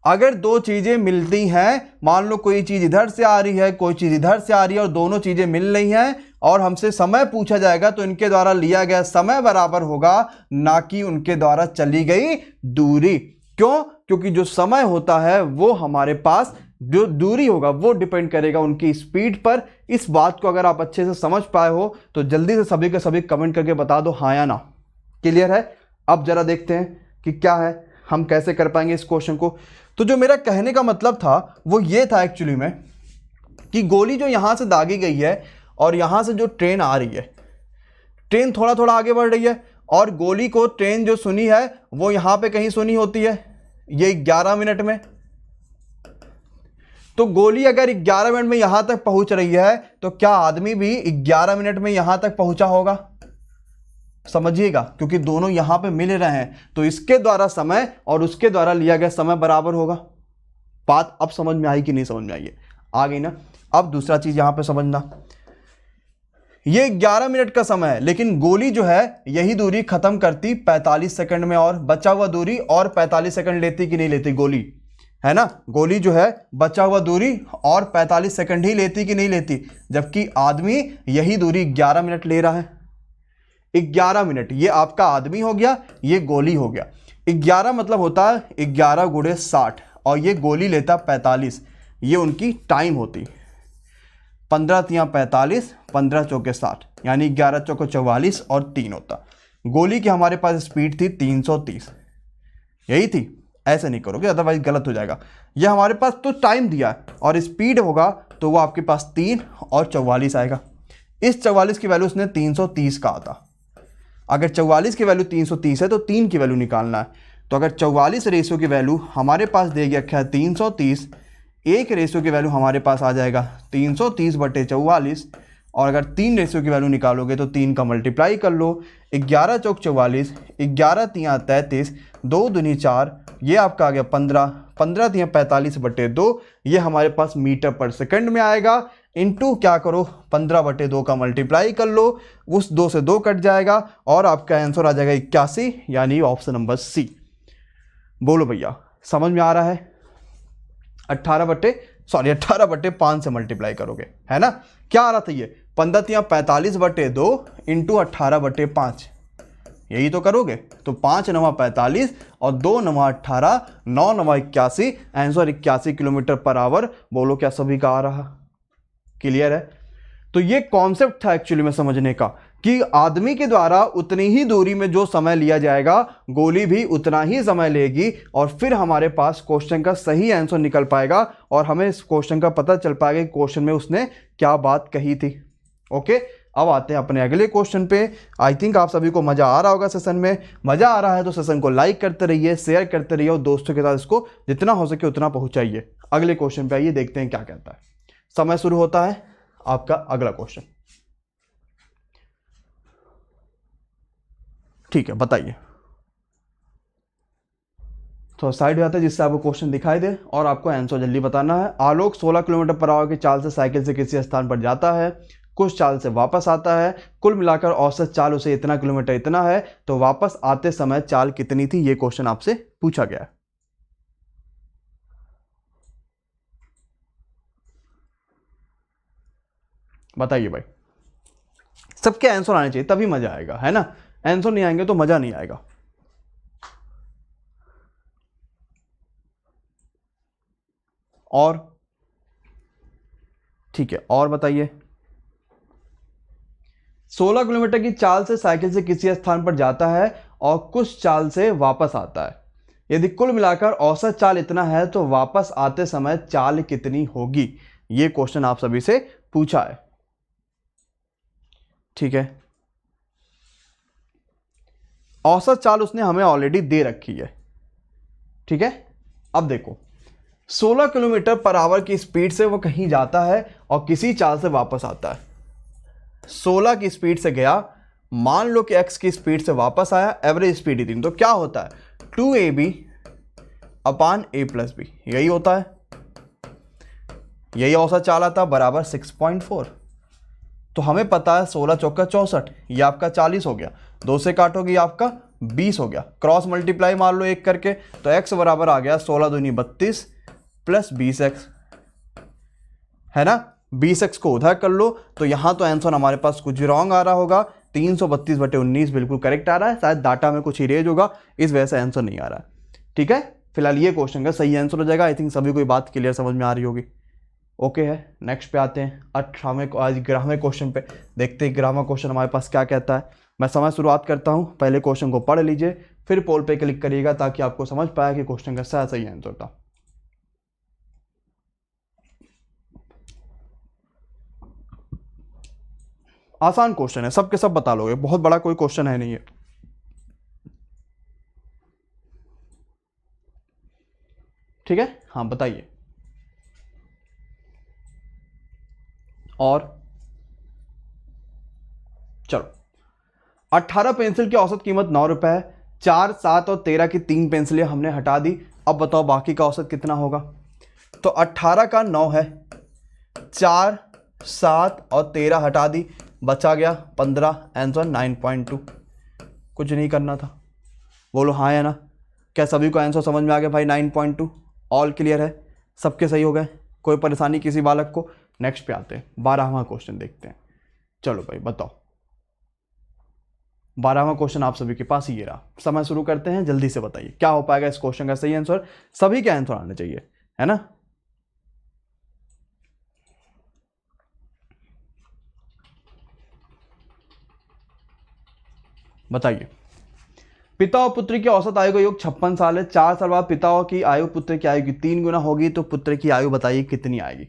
अगर 2 चीजें मिलती हैं, मान लो कोई चीज इधर से आ रही है, कोई चीज इधर से आ रही है और दोनों चीजें मिल रही हैं और हमसे समय पूछा जाएगा तो इनके द्वारा लिया गया समय बराबर होगा, ना कि उनके द्वारा चली गई दूरी। क्यों? क्योंकि जो समय होता है वो हमारे पास, जो दूरी होगा वो डिपेंड करेगा उनकी स्पीड पर। इस बात को अगर आप अच्छे से समझ पाए हो तो जल्दी से सभी के सभी कमेंट करके बता दो हाँ या ना। क्लियर है? अब जरा देखते हैं कि क्या है, हम कैसे कर पाएंगे इस क्वेश्चन को। तो जो मेरा कहने का मतलब था वो ये था एक्चुअली में कि गोली जो यहां से दागी गई है और यहां से जो ट्रेन आ रही है, ट्रेन थोड़ा थोड़ा आगे बढ़ रही है और गोली को ट्रेन जो सुनी है वो यहां पे कहीं सुनी होती है, ये 11 मिनट में। तो गोली अगर 11 मिनट में यहां तक पहुंच रही है तो क्या आदमी भी 11 मिनट में यहां तक पहुंचा होगा? समझिएगा, क्योंकि दोनों यहां पे मिल रहे हैं तो इसके द्वारा समय और उसके द्वारा लिया गया समय बराबर होगा। बात अब समझ में आई कि नहीं समझ में आई है? आ गई ना। अब दूसरा चीज यहां पे समझना, ये 11 मिनट का समय है लेकिन गोली जो है यही दूरी खत्म करती 45 सेकंड में, और बचा हुआ दूरी और 45 सेकंड लेती कि नहीं लेती गोली, है ना। गोली जो है बचा हुआ दूरी और 45 सेकंड ही लेती कि नहीं लेती, जबकि आदमी यही दूरी 11 मिनट ले रहा है। 11 मिनट, ये आपका आदमी हो गया, ये गोली हो गया। 11 मतलब होता है 11 गुणे 60 और ये गोली लेता 45, ये उनकी टाइम होती। 15 तियां 45, 15 चौके 60, यानी 11 चौके 44 और 3 होता। गोली की हमारे पास स्पीड थी 330, यही थी। ऐसे नहीं करोगे अदरवाइज गलत हो जाएगा। ये हमारे पास तो टाइम दिया है और स्पीड होगा तो वो आपके पास 3 और 44 आएगा। इस 44 की वैल्यू उसने 330 कहा था। अगर 44 की वैल्यू 330 है तो 3 की वैल्यू निकालना है। तो अगर 44 रेशियो की वैल्यू हमारे पास देगी रखा है 330, एक रेशियो की वैल्यू हमारे पास आ जाएगा 330/44, और अगर 3 रेशियो की वैल्यू निकालोगे तो 3 का मल्टीप्लाई कर लो, 11 चौक 44, 11 तियां 33, 2 दूनी 4, ये आपका आ गया 15, 15 तियां 45/2, ये हमारे पास मीटर पर सेकंड में आएगा। इनटू क्या करो, 15/2 का मल्टीप्लाई कर लो, उस 2 से 2 कट जाएगा और आपका आंसर आ जाएगा 81, यानी ऑप्शन नंबर सी। बोलो भैया समझ में आ रहा है? 18/5 से मल्टीप्लाई करोगे, है ना। क्या आ रहा था ये 15 तियां 45/2 इंटू 18/5, यही तो करोगे। तो 5 9 45 और 2 9 18, 9 9 81, आंसर 81 किलोमीटर पर आवर। बोलो क्या सभी का आ रहा? क्लियर है? तो ये कॉन्सेप्ट था एक्चुअली में समझने का कि आदमी के द्वारा उतनी ही दूरी में जो समय लिया जाएगा, गोली भी उतना ही समय लेगी और फिर हमारे पास क्वेश्चन का सही आंसर निकल पाएगा और हमें इस क्वेश्चन का पता चल पाएगा कि क्वेश्चन में उसने क्या बात कही थी। ओके, अब आते हैं अपने अगले क्वेश्चन पे। आई थिंक आप सभी को मजा आ रहा होगा सेशन में। मजा आ रहा है तो सेशन को लाइक करते रहिए, शेयर करते रहिए और दोस्तों के साथ इसको जितना हो सके उतना पहुंचाइए। अगले क्वेश्चन पे आइए, देखते हैं क्या कहता है। समय शुरू होता है आपका अगला क्वेश्चन। ठीक है, बताइए। तो साइड हो जाता है जिससे आपको क्वेश्चन दिखाई दे और आपको आंसर जल्दी बताना है। आलोक 16 किलोमीटर पर आवर की चाल से साइकिल से किसी स्थान पर जाता है, कुछ चाल से वापस आता है, कुल मिलाकर औसत चाल उसे इतना किलोमीटर इतना है, तो वापस आते समय चाल कितनी थी? ये क्वेश्चन आपसे पूछा गया है। बताइए भाई, सबके आंसर आने चाहिए तभी मजा आएगा, है ना। आंसर नहीं आएंगे तो मजा नहीं आएगा। और ठीक है, और बताइए। 16 किलोमीटर की चाल से साइकिल से किसी स्थान पर जाता है और कुछ चाल से वापस आता है। यदि कुल मिलाकर औसत चाल इतना है तो वापस आते समय चाल कितनी होगी। ये क्वेश्चन आप सभी से पूछा है, ठीक है। औसत चाल उसने हमें ऑलरेडी दे रखी है, ठीक है। अब देखो 16 किलोमीटर पर आवर की स्पीड से वो कहीं जाता है और किसी चाल से वापस आता है। 16 की स्पीड से गया, मान लो कि x की स्पीड से वापस आया, एवरेज स्पीड इतनी, तो क्या होता है 2ab upon a plus B, यही होता है, यही औसत चाल आता बराबर 6.4। तो हमें पता है 16 चौका 64, ये आपका 40 हो गया, 2 से काटोगे आपका 20 हो गया, क्रॉस मल्टीप्लाई मार लो एक करके, तो x बराबर आ गया 16 दूनी 32 प्लस 20x, है ना। 20x को उधर कर लो तो यहां तो आंसर हमारे पास कुछ रॉन्ग आ रहा होगा, 332/19 बिल्कुल करेक्ट आ रहा है, शायद डाटा में कुछ इरेज होगा इस वजह से आंसर नहीं आ रहा है, ठीक है। फिलहाल ये क्वेश्चन का सही आंसर हो जाएगा। आई थिंक सभी को बात क्लियर समझ में आ रही होगी, ओके है। नेक्स्ट पे आते हैं 18वें आज 11वें क्वेश्चन पे, देखते हैं 11वां क्वेश्चन हमारे पास क्या कहता है। मैं समय शुरुआत करता हूं, पहले क्वेश्चन को पढ़ लीजिए फिर पोल पे क्लिक करिएगा ताकि आपको समझ पाए कि क्वेश्चन का सही आंसर था। आसान क्वेश्चन है, सबके सब बता लोगे, बहुत बड़ा कोई क्वेश्चन है नहीं है, ठीक है। हाँ बताइए। और चलो 18 पेंसिल की औसत कीमत 9 रुपए है, 4, 7 और 13 की 3 पेंसिलें हमने हटा दी। अब बताओ बाकी का औसत कितना होगा। तो 18 का 9 है, 4, 7 और 13 हटा दी, बचा गया 15, आंसर 9.2। कुछ नहीं करना था, बोलो हाँ या ना। क्या सभी को आंसर समझ में आ गया भाई? 9.2 ऑल क्लियर है, सबके सही हो गए, कोई परेशानी किसी बालक को। नेक्स्ट पे आते हैं, 12वां क्वेश्चन देखते हैं। चलो भाई बताओ, 12वां क्वेश्चन आप सभी के पास ये रहा। समय शुरू करते हैं, जल्दी से बताइए क्या हो पाएगा इस क्वेश्चन का सही आंसर। सभी के आंसर आने चाहिए, है ना। बताइए। पिता और पुत्र की औसत आयु का योग 56 साल है। 4 साल बाद पिता की आयु पुत्र की आयु की 3 गुना होगी, तो पुत्र की आयु बताइए कितनी आएगी।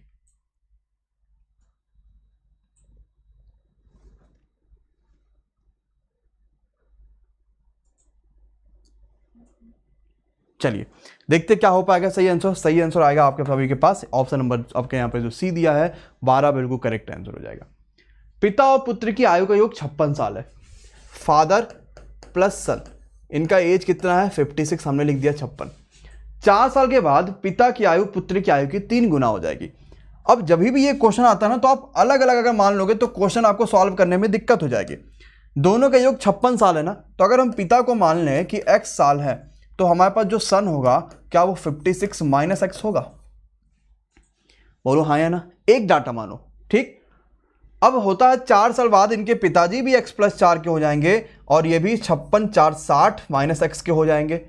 चलिए देखते क्या हो पाएगा सही आंसर। सही आंसर आएगा आपके सभी के पास ऑप्शन नंबर आपके यहाँ पे जो सी दिया है 12 बिल्कुल करेक्ट आंसर हो जाएगा। पिता और पुत्र की आयु का योग 56 साल है। फादर प्लस सन, इनका एज कितना है 56, हमने लिख दिया 56। 4 साल के बाद पिता की आयु पुत्र की आयु की 3 गुना हो जाएगी। अब जब भी ये क्वेश्चन आता है ना, तो आप अलग अलग अगर मान लोगे तो क्वेश्चन आपको सॉल्व करने में दिक्कत हो जाएगी। दोनों का योग 56 साल है ना, तो अगर हम पिता को मान लें कि x साल है, तो हमारे पास जो सन होगा क्या वो 56 माइनस एक्स होगा। बोलो हाँ या ना, एक डाटा मानो, ठीक। अब होता है 4 साल बाद इनके पिताजी भी x प्लस 4 के हो जाएंगे और ये भी 56 4 60 माइनस एक्स के हो जाएंगे,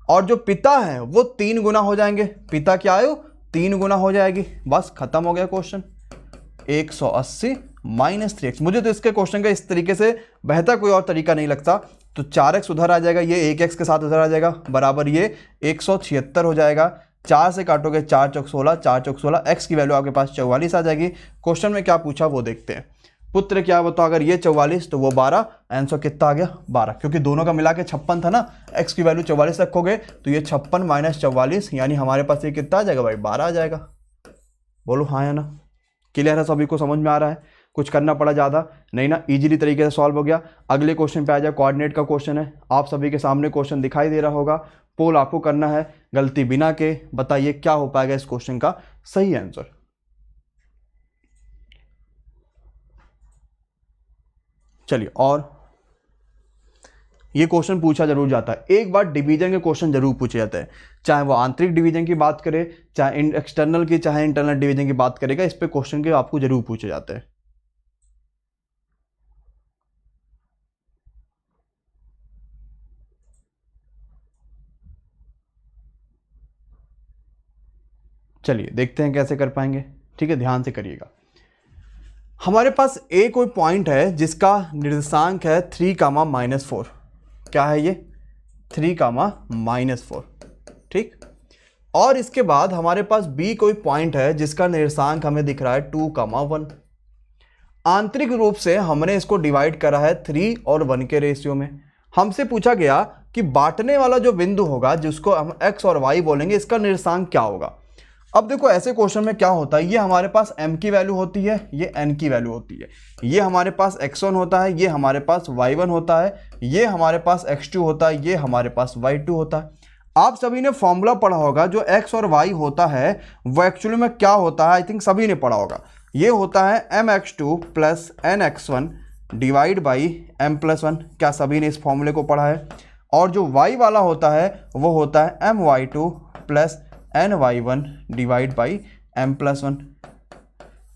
और जो पिता है वो 3 गुना हो जाएंगे, पिता की आयु 3 गुना हो जाएगी। बस खत्म हो गया क्वेश्चन। 180 minus 3x। मुझे तो इसके क्वेश्चन का इस तरीके से बेहतर कोई और तरीका नहीं लगता। तो 4x उधर आ जाएगा, ये 1x के साथ उधर आ जाएगा, बराबर ये 176 हो जाएगा। 4 से काटोगे 4 चौक 16, 4 चौक 16, x की वैल्यू आपके पास 44 आ जाएगी। क्वेश्चन में क्या पूछा वो देखते हैं। पुत्र क्या बताओ, अगर ये 44 तो वो 12, आंसर कितना आ गया 12, क्योंकि दोनों का मिला के 56 था ना। x की वैल्यू 44 रखोगे तो ये 56 माइनस 44, यानी हमारे पास ये कितना आ जाएगा भाई 12 आ जाएगा। बोलो हाँ या ना, क्लियर है, सभी को समझ में आ रहा है। कुछ करना पड़ा ज़्यादा नहीं ना, इजीली तरीके से सॉल्व हो गया। अगले क्वेश्चन पे आ जाए, कोऑर्डिनेट का क्वेश्चन है। आप सभी के सामने क्वेश्चन दिखाई दे रहा होगा, पोल आपको करना है गलती बिना के। बताइए क्या हो पाएगा इस क्वेश्चन का सही आंसर। चलिए, और ये क्वेश्चन पूछा जरूर जाता है, एक बार डिवीजन के क्वेश्चन जरूर पूछे जाते हैं, चाहे वो आंतरिक डिवीजन की बात करे, चाहे एक्सटर्नल की, चाहे इंटरनल डिवीजन की बात करेगा, इस पे क्वेश्चन के आपको जरूर पूछे जाते हैं। चलिए देखते हैं कैसे कर पाएंगे, ठीक है, ध्यान से करिएगा। हमारे पास ए कोई पॉइंट है जिसका निर्देशांक है 3, -4। क्या है ये 3, -4। ठीक। और इसके बाद हमारे पास b कोई पॉइंट है जिसका निर्देशांक हमें दिख रहा है 2,1। आंतरिक रूप से हमने इसको डिवाइड करा है 3 और 1 के रेशियो में। हमसे पूछा गया कि बांटने वाला जो बिंदु होगा जिसको हम x और y बोलेंगे, इसका निर्देशांक क्या होगा। अब देखो ऐसे क्वेश्चन में क्या होता है, ये हमारे पास m की वैल्यू होती है, ये n की वैल्यू होती है, ये हमारे पास x1 होता है, ये हमारे पास y1 होता है, ये हमारे पास x2 होता है, ये हमारे पास y2 होता है। आप सभी ने फॉर्मूला पढ़ा होगा, जो x और y होता है वो एक्चुअली में क्या होता है, आई थिंक सभी ने पढ़ा होगा। ये होता है mx2 plus nx1 divide by m+1। क्या सभी ने इस फॉर्मूले को पढ़ा है। और जो y वाला होता है वो होता है my2 plus ny1 divide by m+1।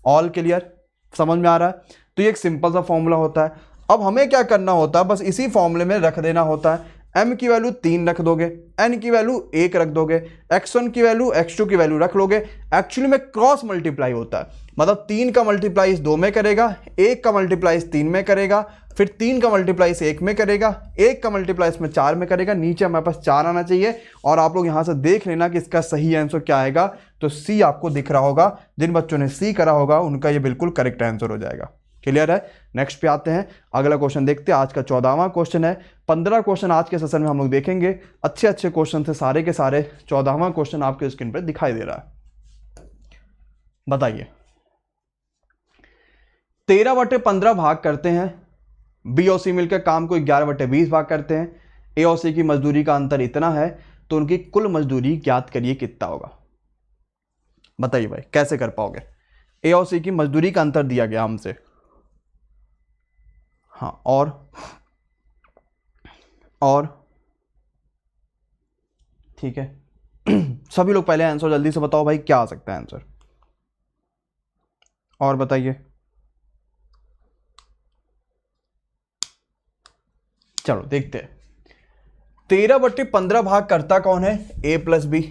All clear, समझ में आ रहा है। तो ये एक सिंपल सा फॉर्मूला होता है। अब हमें क्या करना होता है, बस इसी फॉर्मूले में रख देना होता है। m की वैल्यू 3 रख दोगे, n की वैल्यू 1 रख दोगे, x1 की वैल्यू x2 की वैल्यू रख लोगे। एक्चुअली में क्रॉस मल्टीप्लाई होता है, मतलब 3 का मल्टीप्लाई इस 2 में करेगा, 1 का मल्टीप्लाई इस 3 में करेगा, फिर 3 का मल्टीप्लाई इस 1 में करेगा, 1 का मल्टीप्लाई इसमें 4 में करेगा। नीचे हमारे पास 4 आना चाहिए। और आप लोग यहाँ से देख लेना कि इसका सही आंसर क्या आएगा। तो C आपको दिख रहा होगा, जिन बच्चों ने C करा होगा उनका ये बिल्कुल करेक्ट आंसर हो जाएगा। क्लियर है। नेक्स्ट पे आते हैं, अगला क्वेश्चन देखते हैं। आज का 14वां क्वेश्चन है। 15 क्वेश्चन आज के सेशन में हम लोग देखेंगे। अच्छे अच्छे क्वेश्चन थे सारे के सारे। 14वां क्वेश्चन आपके स्क्रीन पर दिखाई दे रहा है। बताइए, 13/15 भाग करते हैं, बी और सी मिलकर काम को 11/20 भाग करते हैं। ए और सी की मजदूरी का अंतर इतना है, तो उनकी कुल मजदूरी ज्ञात करिए कितना होगा। बताइए भाई कैसे कर पाओगे। ए और सी की मजदूरी का अंतर दिया गया हमसे, हाँ, और ठीक है। सभी लोग पहले आंसर जल्दी से बताओ भाई, क्या आ सकता है आंसर, और बताइए। चलो देखते हैं। 13/15 भाग करता कौन है, a प्लस बी।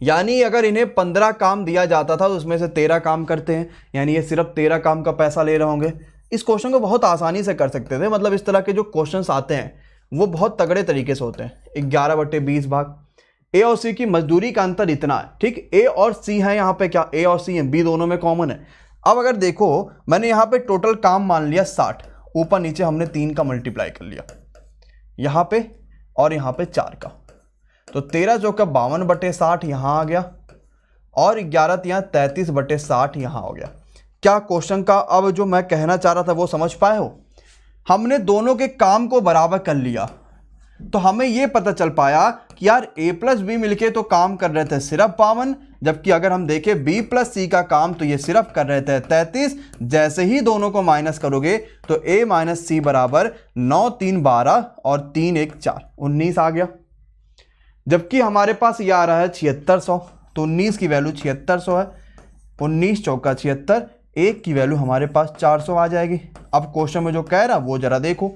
यानी अगर इन्हें 15 काम दिया जाता था तो उसमें से 13 काम करते हैं, यानी ये सिर्फ 13 काम का पैसा ले रहे होंगे। इस क्वेश्चन को बहुत आसानी से कर सकते थे, मतलब इस तरह के जो क्वेश्चंस आते हैं वो बहुत तगड़े तरीके से होते हैं। 11/20 भाग। ए और सी की मजदूरी का अंतर इतना है, ठीक। ए और सी है यहाँ पे, क्या ए और सी है, बी दोनों में कॉमन है। अब अगर देखो, मैंने यहाँ पे टोटल काम मान लिया 60, ऊपर नीचे हमने 3 का मल्टीप्लाई कर लिया यहाँ पे और यहाँ पे 4 का, तो 13 चौका 52/60 यहाँ आ गया, और 11 तिया 33/60 यहाँ हो गया। क्या क्वेश्चन का अब जो मैं कहना चाह रहा था वो समझ पाए हो। हमने दोनों के काम को बराबर कर लिया, तो हमें ये पता चल पाया कि यार a प्लस बी मिलके तो काम कर रहे थे सिर्फ 52, जबकि अगर हम देखें b प्लस सी का काम तो ये सिर्फ कर रहे थे 33। जैसे ही दोनों को माइनस करोगे तो a माइनस सी बराबर 9 3 12 और 3 1 4 19 आ गया। जबकि हमारे पास ये आ रहा है 7600, तो 19 की वैल्यू 7600 है। 19 चौका 76, 1 की वैल्यू हमारे पास 400 आ जाएगी। अब क्वेश्चन में जो कह रहा वो जरा देखो,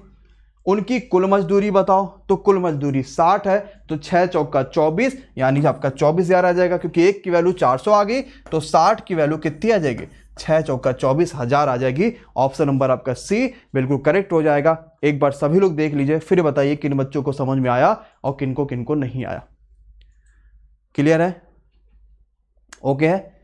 उनकी कुल मजदूरी बताओ। तो कुल मजदूरी 60 है, तो 6 चौका 24, यानी आपका 24,000 आ जाएगा, क्योंकि 1 की वैल्यू 400 आ गई, तो 60 की वैल्यू कितनी आ जाएगी, 6 चौका 24,000 आ जाएगी। ऑप्शन नंबर आपका सी बिल्कुल करेक्ट हो जाएगा। एक बार सभी लोग देख लीजिए, फिर बताइए किन बच्चों को समझ में आया और किनको किनको नहीं आया। क्लियर है, ओके है।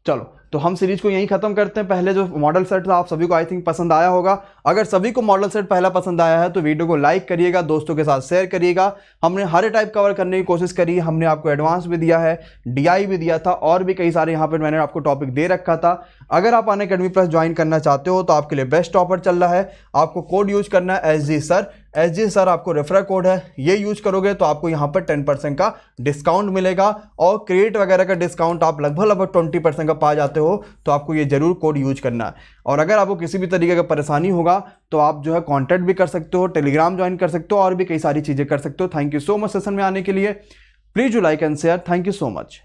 चलो तो हम सीरीज को यहीं खत्म करते हैं। पहले जो मॉडल सेट था आप सभी को आई थिंक पसंद आया होगा। अगर सभी को मॉडल सेट पहला पसंद आया है तो वीडियो को लाइक करिएगा, दोस्तों के साथ शेयर करिएगा। हमने हर टाइप कवर करने की कोशिश करी। हमने आपको एडवांस भी दिया है, डीआई भी दिया था, और भी कई सारे यहाँ पर मैंने आपको टॉपिक दे रखा था। अगर आप अनअकैडमी प्लस ज्वाइन करना चाहते हो तो आपके लिए बेस्ट ऑफर चल रहा है। आपको कोड यूज करना है एसजी सर। एसजी सर आपको रेफरल कोड है, ये यूज करोगे तो आपको यहाँ पर 10% का डिस्काउंट मिलेगा, और क्रेडिट वगैरह का डिस्काउंट आप लगभग 20% का पा जाते हो। तो आपको ये जरूर कोड यूज करना है। और अगर आपको किसी भी तरीके का परेशानी होगा तो आप जो है कॉन्टैक्ट भी कर सकते हो, टेलीग्राम ज्वाइन कर सकते हो, और भी कई सारी चीजें कर सकते हो। Thank you so much session में आने के लिए। Please you like and share. Thank you so much.